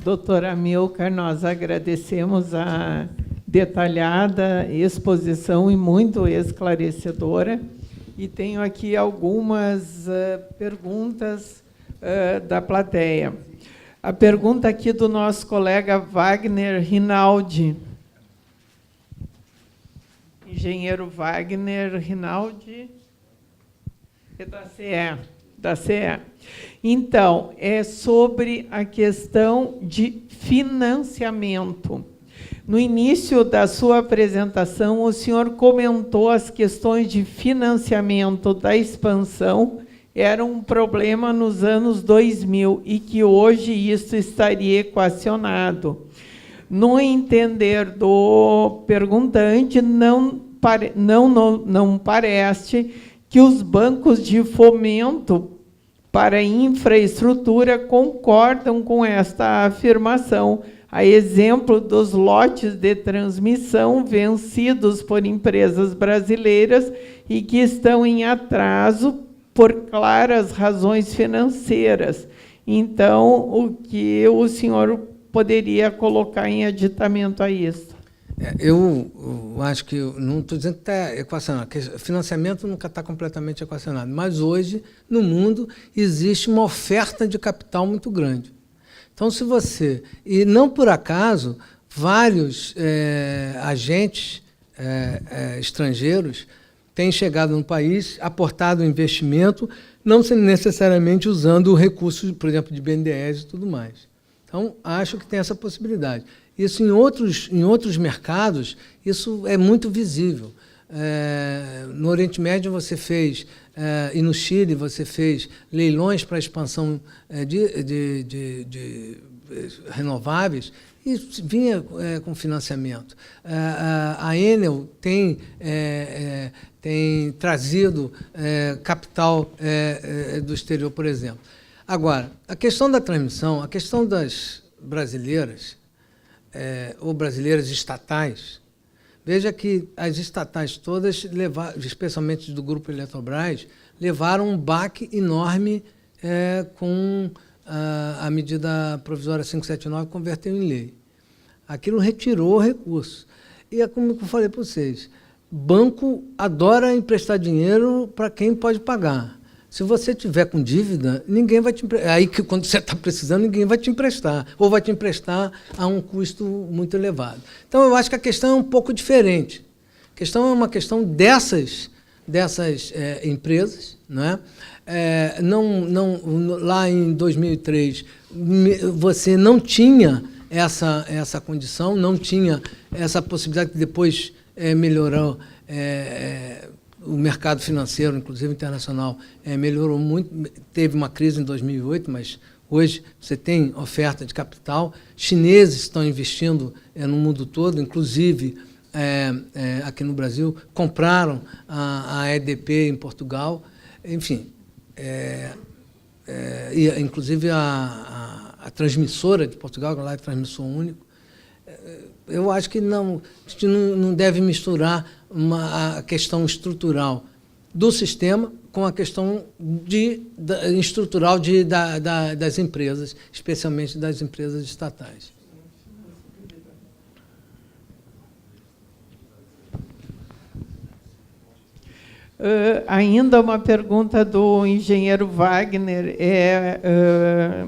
Doutora Amilcar, nós agradecemos a detalhada exposição e muito esclarecedora. E tenho aqui algumas perguntas da plateia. A pergunta aqui do nosso colega Wagner Rinaldi. Engenheiro Wagner Rinaldi, da CE. Então, é sobre a questão de financiamento. No início da sua apresentação, o senhor comentou as questões de financiamento da expansão era um problema nos anos 2000 e que hoje isso estaria equacionado. No entender do perguntante, não parece que os bancos de fomento para infraestrutura concordam com esta afirmação, a exemplo dos lotes de transmissão vencidos por empresas brasileiras e que estão em atraso por claras razões financeiras. Então, o que o senhor poderia colocar em aditamento a isso? Eu acho que, não estou dizendo que está equacionado, que financiamento nunca está completamente equacionado, mas hoje, no mundo, existe uma oferta de capital muito grande. Então, se você... E não por acaso, vários agentes estrangeiros têm chegado no país, aportado investimento, não necessariamente usando recursos, por exemplo, de BNDES e tudo mais. Então, acho que tem essa possibilidade. Isso em outros mercados, isso é muito visível. No Oriente Médio você fez, e no Chile você fez leilões para a expansão de renováveis e vinha com financiamento. A Enel tem trazido capital do exterior, por exemplo. Agora, a questão da transmissão, a questão das brasileiras, ou brasileiras estatais, veja que as estatais todas, especialmente do Grupo Eletrobras, levaram um baque enorme com a medida provisória 579, que converteu em lei. Aquilo retirou recursos. E é como eu falei para vocês, banco adora emprestar dinheiro para quem pode pagar. Se você tiver com dívida, ninguém vai te emprestar. Aí que quando você está precisando, ninguém vai te emprestar. Ou vai te emprestar a um custo muito elevado. Então, eu acho que a questão é um pouco diferente. A questão é uma questão dessas empresas. Não é? Lá em 2003, você não tinha essa condição, não tinha essa possibilidade que depois melhorou. O mercado financeiro, inclusive internacional, melhorou muito. Teve uma crise em 2008, mas hoje você tem oferta de capital. Chineses estão investindo no mundo todo, inclusive aqui no Brasil, compraram a EDP em Portugal. Enfim, inclusive a transmissora de Portugal, que lá é transmissor único. Eu acho que a gente não deve misturar a questão estrutural do sistema com a questão estrutural das empresas, especialmente das empresas estatais. Ainda uma pergunta do engenheiro Wagner,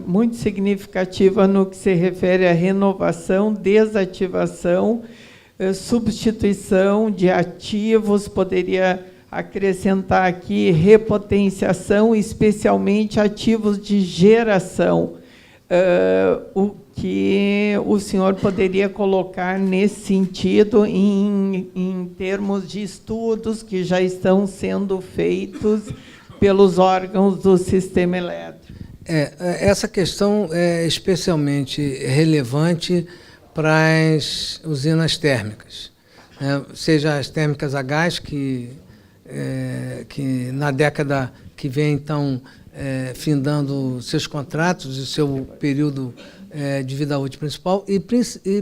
muito significativa no que se refere à renovação, desativação, substituição de ativos, poderia acrescentar aqui repotenciação, especialmente ativos de geração. O que o senhor poderia colocar nesse sentido em termos de estudos que já estão sendo feitos pelos órgãos do sistema elétrico? Essa questão é especialmente relevante para as usinas térmicas, né? Seja as térmicas a gás, que na década que vem estão findando seus contratos e seu período de vida útil principal, e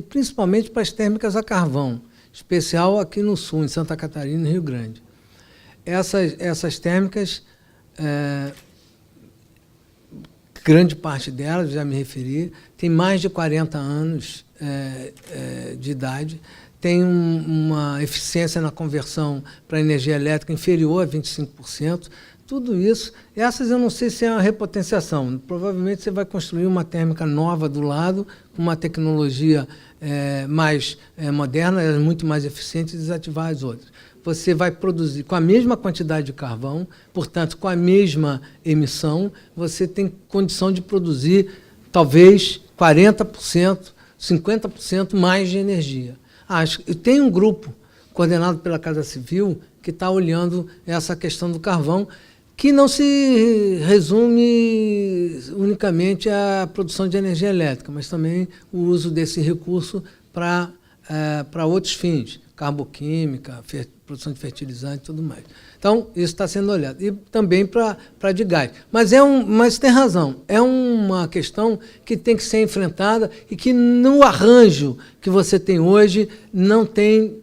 principalmente para as térmicas a carvão, especial aqui no sul, em Santa Catarina e Rio Grande. Essas térmicas grande parte delas, já me referi, tem mais de 40 anos de idade, tem uma eficiência na conversão para energia elétrica inferior a 25%. Tudo isso, essas eu não sei se é uma repotenciação. Provavelmente você vai construir uma térmica nova do lado, com uma tecnologia mais moderna, muito mais eficiente, e desativar as outras. Você vai produzir com a mesma quantidade de carvão, portanto, com a mesma emissão, você tem condição de produzir talvez 40%, 50% mais de energia. Tem um grupo coordenado pela Casa Civil que está olhando essa questão do carvão, que não se resume unicamente à produção de energia elétrica, mas também o uso desse recurso para outros fins, carboquímica, produção de fertilizante e tudo mais. Então, isso está sendo olhado. E também para de gás. Mas tem razão, é uma questão que tem que ser enfrentada e que no arranjo que você tem hoje não tem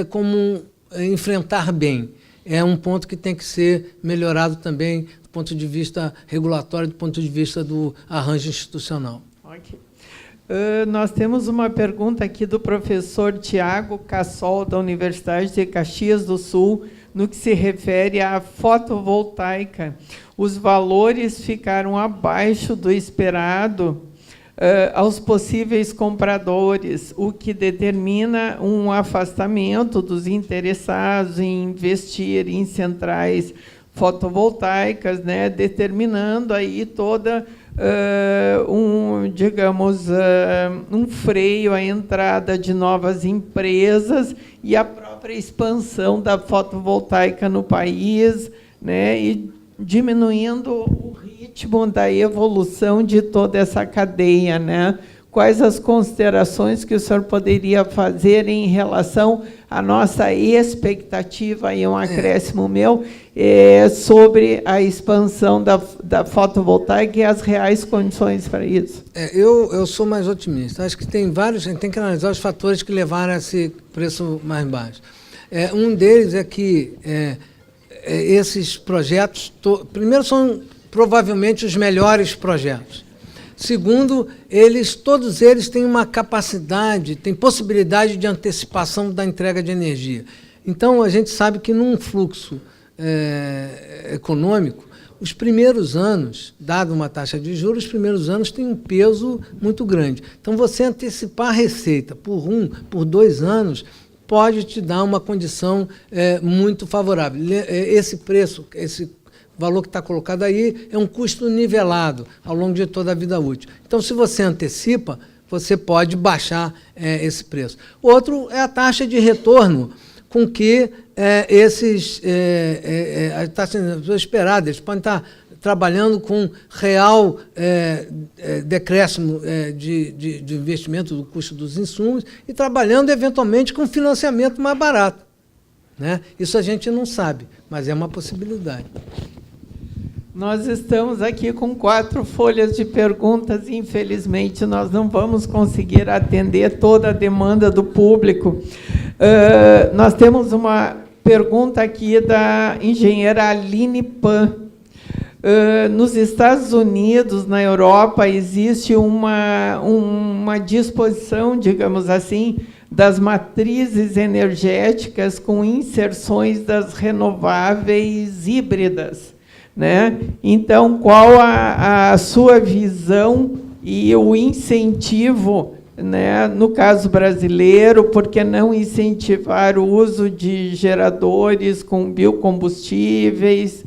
como enfrentar bem. É um ponto que tem que ser melhorado também do ponto de vista regulatório, do ponto de vista do arranjo institucional. Okay. Nós temos uma pergunta aqui do professor Tiago Cassol, da Universidade de Caxias do Sul, no que se refere à fotovoltaica. Os valores ficaram abaixo do esperado aos possíveis compradores, o que determina um afastamento dos interessados em investir em centrais fotovoltaicas, né, determinando aí toda um freio à entrada de novas empresas e a própria expansão da fotovoltaica no país, né, e diminuindo o ritmo da evolução de toda essa cadeia, né? Quais as considerações que o senhor poderia fazer em relação à nossa expectativa, e um acréscimo meu, sobre a expansão da fotovoltaica e as reais condições para isso? Eu sou mais otimista. Acho que a gente tem que analisar os fatores que levaram a esse preço mais baixo. Um deles é que esses projetos, primeiro, são provavelmente os melhores projetos. Segundo, todos eles têm uma capacidade, têm possibilidade de antecipação da entrega de energia. Então, a gente sabe que num fluxo econômico, os primeiros anos, dado uma taxa de juros, os primeiros anos têm um peso muito grande. Então, você antecipar a receita por 2 anos, pode te dar uma condição muito favorável. Esse preço, esse valor que está colocado aí, é um custo nivelado ao longo de toda a vida útil. Então, se você antecipa, você pode baixar esse preço. Outro é a taxa de retorno com que a taxa esperada, eles podem estar trabalhando com real decréscimo de investimento do custo dos insumos e trabalhando, eventualmente, com financiamento mais barato, né? Isso a gente não sabe, mas é uma possibilidade. Nós estamos aqui com 4 folhas de perguntas e, infelizmente, nós não vamos conseguir atender toda a demanda do público. Nós temos uma pergunta aqui da engenheira Aline Pan. Nos Estados Unidos, na Europa, existe uma disposição, digamos assim, das matrizes energéticas com inserções das renováveis híbridas, né? Então, qual a sua visão e o incentivo, né, no caso brasileiro, por que não incentivar o uso de geradores com biocombustíveis,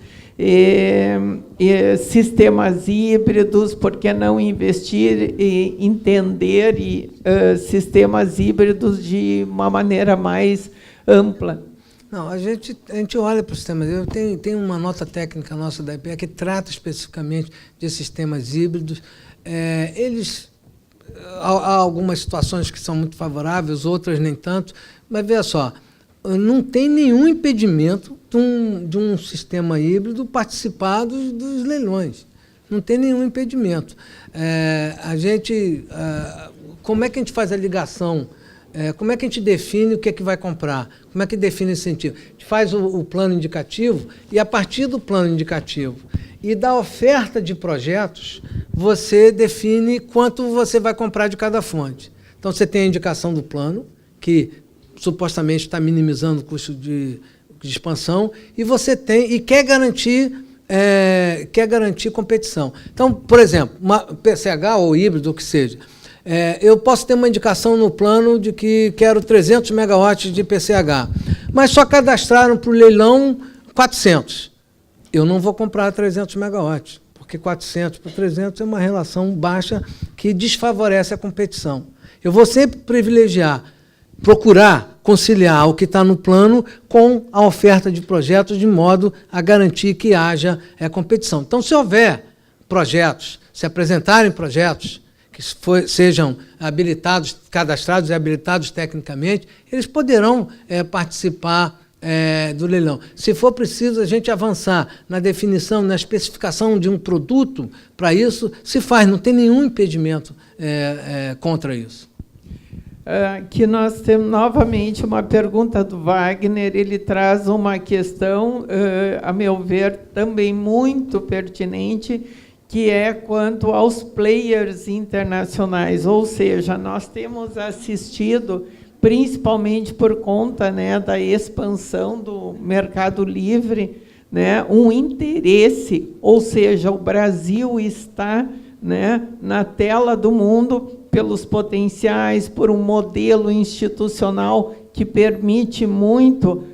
sistemas híbridos, por que não investir e entender sistemas híbridos de uma maneira mais ampla? Não, a gente olha para os sistemas híbridos. Tem uma nota técnica nossa da IPE que trata especificamente de sistemas híbridos. Há algumas situações que são muito favoráveis, outras nem tanto, mas veja só, não tem nenhum impedimento de um sistema híbrido participar dos leilões. Não tem nenhum impedimento. Como é que a gente faz a ligação? Como é que a gente define o que é que vai comprar? Como é que define esse incentivo? A gente faz o plano indicativo e, a partir do plano indicativo e da oferta de projetos, você define quanto você vai comprar de cada fonte. Então, você tem a indicação do plano, que supostamente está minimizando o custo de expansão, e você tem e quer garantir competição. Então, por exemplo, uma PCH ou híbrido, o que seja, eu posso ter uma indicação no plano de que quero 300 megawatts de PCH, mas só cadastraram para o leilão 400. Eu não vou comprar 300 megawatts, porque 400 por 300 é uma relação baixa que desfavorece a competição. Eu vou sempre procurar conciliar o que está no plano com a oferta de projetos, de modo a garantir que haja competição. Então, se houver projetos, se apresentarem projetos que sejam habilitados, cadastrados e habilitados tecnicamente, eles poderão participar do leilão. Se for preciso a gente avançar na definição, na especificação de um produto, para isso se faz, não tem nenhum impedimento contra isso. Aqui nós temos novamente uma pergunta do Wagner. Ele traz uma questão, a meu ver, também muito pertinente, que é quanto aos players internacionais. Ou seja, nós temos assistido, principalmente por conta, né, da expansão do mercado livre, né, um interesse, ou seja, o Brasil está, né, na tela do mundo pelos potenciais, por um modelo institucional que permite muito,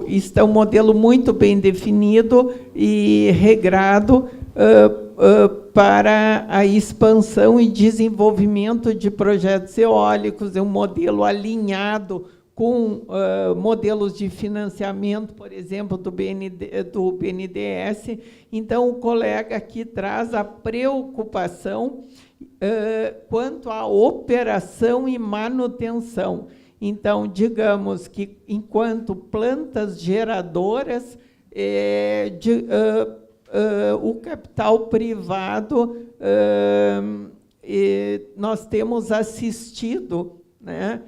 está um modelo muito bem definido e regrado para a expansão e desenvolvimento de projetos eólicos, é um modelo alinhado com modelos de financiamento, por exemplo, do BNDES. Então, o colega aqui traz a preocupação quanto à operação e manutenção. Então, digamos que, enquanto plantas geradoras, o capital privado, nós temos assistido, né,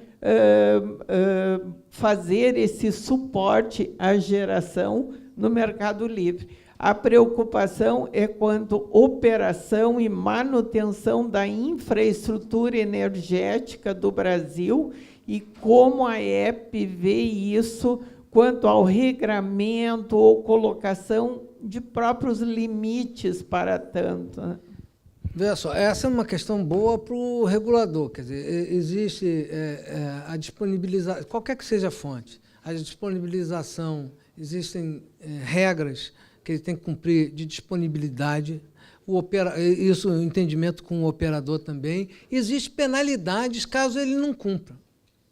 fazer esse suporte à geração no mercado livre. A preocupação é quanto à operação e manutenção da infraestrutura energética do Brasil e como a EP vê isso quanto ao regramento ou colocação de próprios limites para tanto, né? Veja só, essa é uma questão boa para o regulador. Quer dizer, existe a disponibilização, qualquer que seja a fonte, a disponibilização, existem regras que ele tem que cumprir de disponibilidade, isso o entendimento com o operador também. Existem penalidades caso ele não cumpra,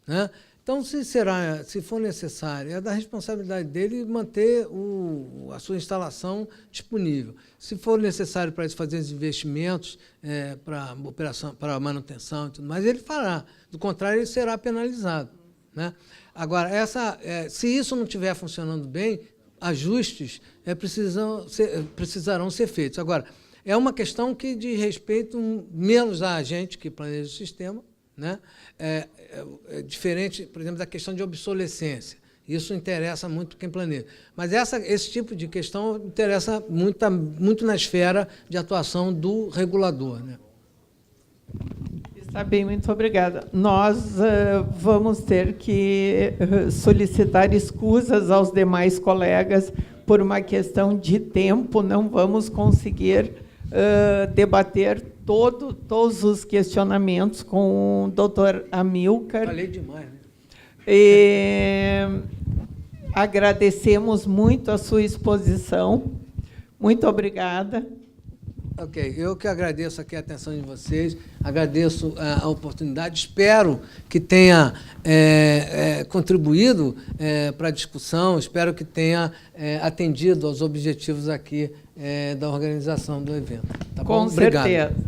né? Então, se for necessário, é da responsabilidade dele manter a sua instalação disponível. Se for necessário para isso fazer os investimentos para operação, para manutenção e tudo mais, ele fará. Do contrário, ele será penalizado, né? Agora, se isso não estiver funcionando bem, ajustes precisarão ser feitos. Agora, é uma questão que diz respeito menos a gente que planeja o sistema, né? É diferente, por exemplo, da questão de obsolescência. Isso interessa muito quem planeja. Mas esse tipo de questão interessa muito na esfera de atuação do regulador, né? Está bem, muito obrigada. Nós vamos ter que solicitar escusas aos demais colegas por uma questão de tempo, não vamos conseguir debater todos os questionamentos com o doutor Amilcar. Falei demais, né? Agradecemos muito a sua exposição. Muito obrigada. Ok, eu que agradeço aqui a atenção de vocês, agradeço a oportunidade, espero que tenha contribuído para a discussão, espero que tenha atendido aos objetivos aqui da organização do evento. Tá bom? Com certeza. Obrigado.